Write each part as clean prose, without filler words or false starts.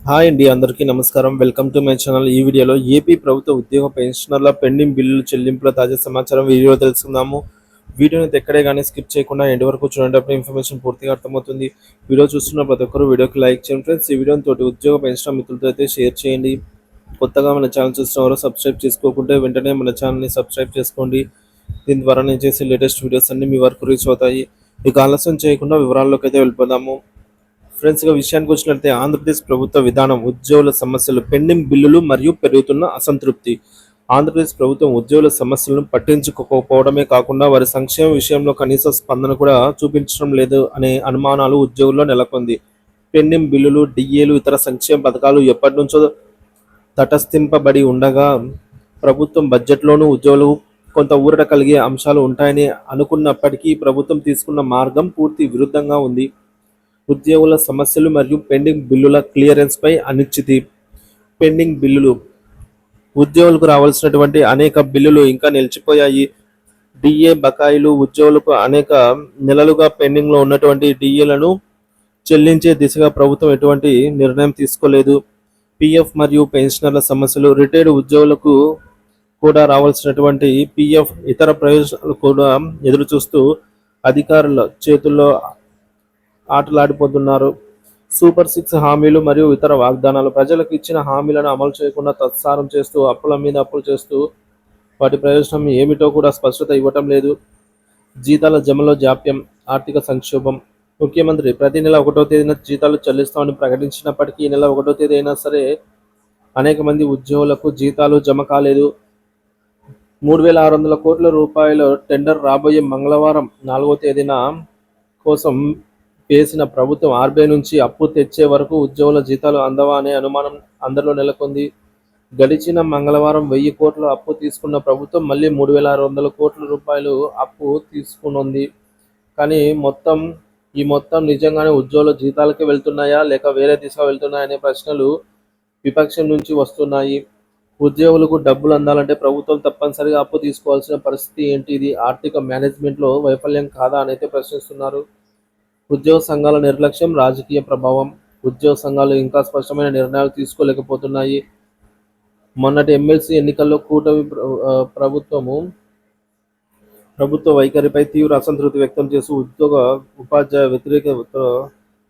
Hi అండి, అందరికీ నమస్కారం. Welcome to my channel. ఈ వీడియోలో ఏపీ ప్రభుత్వ ఉద్యోగ పెన్షనర్ల పెండింగ్ బిల్లుల చెల్లింపుల తాజా సమాచారం వీడియోలో తెలుసుకుందాము. వీడియోని ఎక్కడే కానీ స్కిప్ చేయకుండా ఎండ్ వరకు చూడండి. అప్పుడు ఇన్ఫర్మేషన్ పూర్తిగా అర్థమవుతుంది. వీడియో చూస్తున్న ప్రతి ఒక్కరు వీడియోకి లైక్ చేయండి ఫ్రెండ్స్. ఈ వీడియోని తోటి ఉద్యోగ పెన్షనర్ మిత్రులతో అయితే షేర్ చేయండి. కొత్తగా మన ఛానల్ చూస్తున్నవారు సబ్స్క్రైబ్ చేసుకోకుంటే వెంటనే మన ఛానల్ని సబ్స్క్రైబ్ చేసుకోండి. దీని ద్వారా నేను చేసే లేటెస్ట్ వీడియోస్ అన్ని మీ వరకు రీచ్ అవుతాయి. ఇక ఆలస్యం చేయకుండా వివరాల్లోకి అయితే వెళ్ళిపోదాము. ఫ్రెండ్స్, విషయానికి వచ్చినట్లయితే ఆంధ్రప్రదేశ్ ప్రభుత్వ విధానం ఉద్యోగుల సమస్యలు, పెండింగ్ బిల్లులు మరియు పెరుగుతున్న అసంతృప్తి. ఆంధ్రప్రదేశ్ ప్రభుత్వం ఉద్యోగుల సమస్యలను పట్టించుకోకపోవడమే కాకుండా వారి సంక్షేమ విషయంలో కనీస స్పందన కూడా చూపించడం లేదు అనే అనుమానాలు ఉద్యోగుల్లో నెలకొంది. పెండింగ్ బిల్లులు, డిఏలు, ఇతర సంక్షేమ పథకాలు ఎప్పటి నుంచో తటస్థింపబడి ఉండగా ప్రభుత్వం బడ్జెట్లోనూ ఉద్యోగులకు కొంత ఊరట కలిగే అంశాలు ఉంటాయని అనుకున్నప్పటికీ ప్రభుత్వం తీసుకున్న మార్గం పూర్తి విరుద్ధంగా ఉంది. ఉద్యోగుల సమస్యలు మరియు పెండింగ్ బిల్లుల క్లియరెన్స్ పై అనిశ్చితి. పెండింగ్ బిల్లులు, ఉద్యోగులకు రావాల్సినటువంటి అనేక బిల్లులు ఇంకా నిలిచిపోయాయి. డిఏ బకాయిలు, ఉద్యోగులకు అనేక నెలలుగా పెండింగ్లో ఉన్నటువంటి డిఏలను చెల్లించే దిశగా ప్రభుత్వం ఎటువంటి నిర్ణయం తీసుకోలేదు. పిఎఫ్ మరియు పెన్షనర్ల సమస్యలు, రిటైర్డ్ ఉద్యోగులకు కూడా రావాల్సినటువంటి పిఎఫ్, ఇతర ప్రయోజనాలు కూడా ఎదురు చూస్తూ అధికారుల చేతుల్లో ఆటలాడిపోతున్నారు. సూపర్ 6 హామీలు మరియు ఇతర వాగ్దానాలు, ప్రజలకు ఇచ్చిన హామీలను అమలు చేయకుండా తత్సారం చేస్తూ అప్పుల మీద అప్పులు చేస్తూ వాటి ప్రయోజనం ఏమిటో కూడా స్పష్టత ఇవ్వటం లేదు. జీతాల జమలో జాప్యం, ఆర్థిక సంక్షోభం. ముఖ్యమంత్రి ప్రతి నెల 1వ తేదీన జీతాలు చెల్లిస్తామని ప్రకటించినప్పటికీ ఈ నెల 1వ తేదీ అయినా సరే అనేక మంది ఉద్యోగులకు జీతాలు జమ కాలేదు. 3,600 కోట్ల రూపాయల టెండర్ రాబోయే మంగళవారం 4వ తేదీన కోసం వేసిన ప్రభుత్వం ఆర్బీఐ నుంచి అప్పు తెచ్చే వరకు ఉద్యోగుల జీతాలు అందవా అనే అనుమానం అందరిలో నెలకొంది. గడిచిన మంగళవారం 1,000 కోట్ల అప్పు తీసుకున్న ప్రభుత్వం మళ్ళీ 3,600 కోట్ల రూపాయలు అప్పు తీసుకునుంది. కానీ ఈ మొత్తం నిజంగానే ఉద్యోగుల జీతాలకే వెళ్తున్నాయా లేక వేరే దిశగా వెళ్తున్నాయా అనే ప్రశ్నలు విపక్షం నుంచి వస్తున్నాయి. ఉద్యోగులకు డబ్బులు అందాలంటే ప్రభుత్వం తప్పనిసరిగా అప్పు తీసుకోవాల్సిన పరిస్థితి ఏంటి? ఇది ఆర్థిక మేనేజ్మెంట్లో వైఫల్యం కాదా అని అయితే ప్రశ్నిస్తున్నారు. ఉద్యోగ సంఘాల నిర్లక్ష్యం, రాజకీయ ప్రభావం. ఉద్యోగ సంఘాలు ఇంకా స్పష్టమైన నిర్ణయాలు తీసుకోలేకపోతున్నాయి. మొన్నటి ఎమ్మెల్సీ ఎన్నికల్లో కూటమి ప్రభుత్వ వైఖరిపై తీవ్ర అసంతృప్తి వ్యక్తం చేస్తూ ఉపాధ్యాయ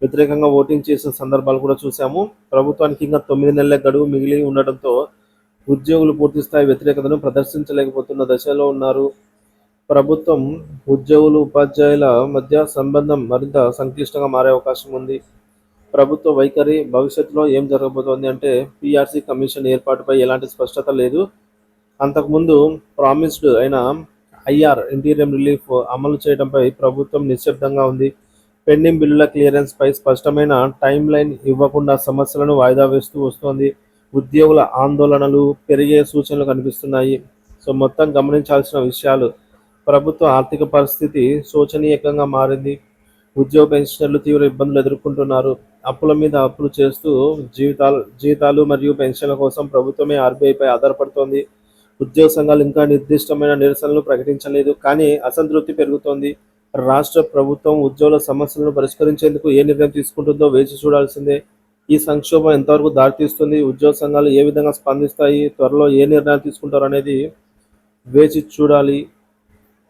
వ్యతిరేకంగా ఓటింగ్ చేసిన సందర్భాలు కూడా చూసాము. ప్రభుత్వానికి ఇంకా 9 నెలల గడువు మిగిలి ఉండటంతో ఉద్యోగులు పూర్తిస్థాయి వ్యతిరేకతను ప్రదర్శించలేకపోతున్న దశలో ఉన్నారు. ప్రభుత్వం, ఉద్యోగులు, ఉపాధ్యాయుల మధ్య సంబంధం మరింత సంక్లిష్టంగా మారే అవకాశం ఉంది. ప్రభుత్వ వైఖరి, భవిష్యత్తులో ఏం జరగబోతోంది అంటే పీఆర్సీ కమిషన్ ఏర్పాటుపై ఎలాంటి స్పష్టత లేదు. అంతకుముందు ప్రామిస్డ్ అయిన ఐఆర్, ఇంటీరియం రిలీఫ్ అమలు చేయడంపై ప్రభుత్వం నిశ్శబ్దంగా ఉంది. పెండింగ్ బిల్లుల క్లియరెన్స్ పై స్పష్టమైన టైం లైన్ ఇవ్వకుండా సమస్యలను వాయిదా వేస్తూ వస్తోంది. ఉద్యోగుల ఆందోళనలు పెరిగే సూచనలు కనిపిస్తున్నాయి. మొత్తం గమనించాల్సిన విషయాలు: ప్రభుత్వ ఆర్థిక పరిస్థితి శోచనీయంగా మారింది. ఉద్యోగ పెన్షనర్లు తీవ్ర ఇబ్బందులు ఎదుర్కొంటున్నారు. అప్పుల మీద అప్పులు చేస్తూ జీతాలు మరియు పెన్షన్ల కోసం ప్రభుత్వమే ఆర్బీఐపై ఆధారపడుతోంది. ఉద్యోగ సంఘాలు ఇంకా నిర్దిష్టమైన నిరసనలు ప్రకటించలేదు, కానీ అసంతృప్తి పెరుగుతోంది. రాష్ట్ర ప్రభుత్వం ఉద్యోగుల సమస్యలను పరిష్కరించేందుకు ఏ నిర్ణయం తీసుకుంటుందో వేచి చూడాల్సిందే. ఈ సంక్షోభం ఎంతవరకు దారితీస్తుంది? ఉద్యోగ సంఘాలు ఏ విధంగా స్పందిస్తాయి? త్వరలో ఏ నిర్ణయాలు తీసుకుంటారు అనేది వేచి చూడాలి.